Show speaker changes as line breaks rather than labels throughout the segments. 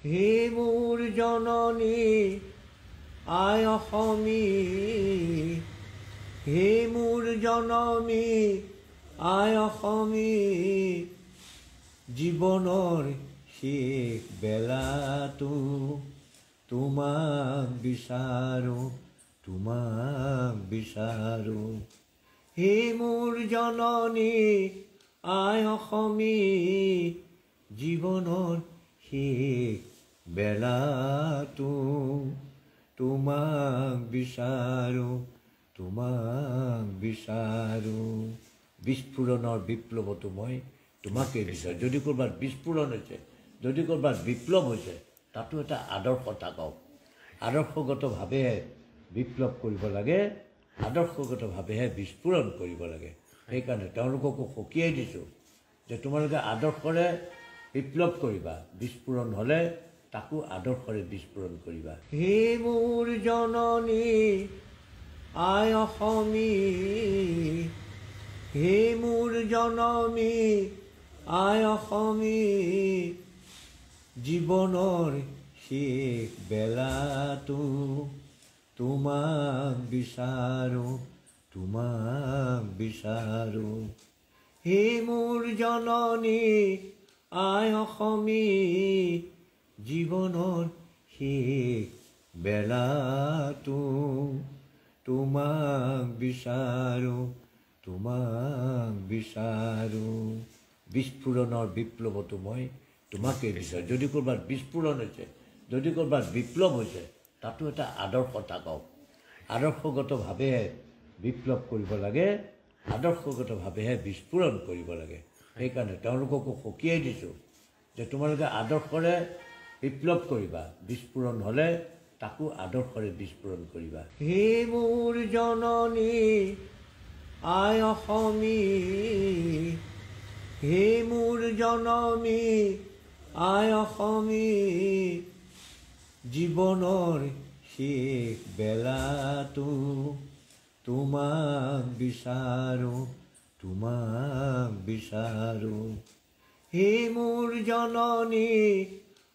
হে মোৰ জননী আই অসমী, হে মোৰ জননী আই অসমী, জীৱনৰ শেষ বেলাটো তোমাক বিচাৰো, তোমাক বিচাৰো। হে মোৰ জননী আই অসমী, জীৱনৰ শেষ বেলাটো তোমাক বিচাৰো, তোমাক বিচাৰো। বিস্ফোৰণৰ বিপ্লৱতো মই তোমাকে বিচাৰোঁ। যদি ক'ৰবাত বিস্ফোৰণ হৈছে, যদি ক'ৰবাত বিপ্লৱ হৈছে, তাতো এটা আদৰ্শ থাকক। আদৰ্শগতভাৱেহে বিপ্লৱ কৰিব লাগে, আদৰ্শগতভাৱেহে বিস্ফোৰণ কৰিব লাগে। সেইকাৰণে তেওঁলোককো সকীয়াই দিছোঁ যে তোমালোকে আদৰ্শৰে বিপ্লৱ কৰিবা, বিস্ফোৰণ হ'লে তাকো আদৰ্শৰে বিস্ফোৰণ কৰিবা। হে মোৰ জননী আই অসমী, হে মোৰ জননী আই অসমী, জীৱনৰ শেষ বেলাটো তোমাক বিচাৰো, তোমাক বিচাৰো। হে মোৰ জননী আই অসমী, জীৱনৰ শেষ বেলাটো তোমাক বিচাৰো, তোমাক বিচাৰো। বিস্ফোৰণৰ বিপ্লৱতো মই তোমাকে বিচাৰোঁ। যদি ক'ৰবাত বিস্ফোৰণ হৈছে, যদি ক'ৰবাত বিপ্লৱ হৈছে, তাতো এটা আদৰ্শ থাকক। আদৰ্শগতভাৱেহে বিপ্লৱ কৰিব লাগে, আদৰ্শগতভাৱেহে বিস্ফোৰণ কৰিব লাগে। সেইকাৰণে তেওঁলোককো সকীয়াই দিছোঁ যে তোমালোকে আদৰ্শৰে বিপ্লৱ কৰিবা, বিস্ফোৰণ হ'লে তাকো আদৰ্শৰে বিস্ফোৰণ কৰিবা। হে মোৰ জননী আই অসমী, হে মোৰ জননী আই অসমী, জীৱনৰ শেষ বেলাটো তোমাক বিচাৰো, তোমাক বিচাৰো। হে মোৰ জননী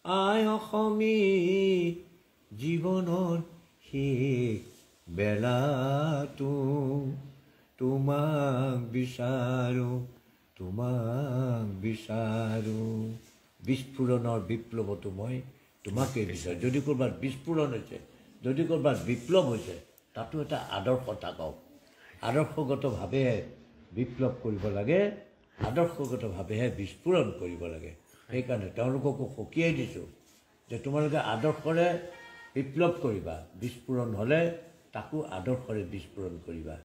আই অসমী, জীৱনৰ শেষ বেলাটো তোমাক বিচাৰো, তোমাক বিচাৰো। বিস্ফোৰণৰ বিপ্লৱতো মই তোমাকে বিচাৰোঁ। যদি ক'ৰবাত বিস্ফোৰণ হৈছে, যদি ক'ৰবাত বিপ্লৱ হৈছে, তাতো এটা আদৰ্শ থাকক। আদৰ্শগতভাৱেহে বিপ্লৱ কৰিব লাগে, আদৰ্শগতভাৱেহে বিস্ফোৰণ কৰিব লাগে। সেইকাৰণে তেওঁলোককো সকীয়াই দিছোঁ যে তোমালোকে আদৰ্শৰে বিপ্লৱ কৰিবা, বিস্ফোৰণ হ'লে তাকো আদৰ্শৰে বিস্ফোৰণ কৰিবা।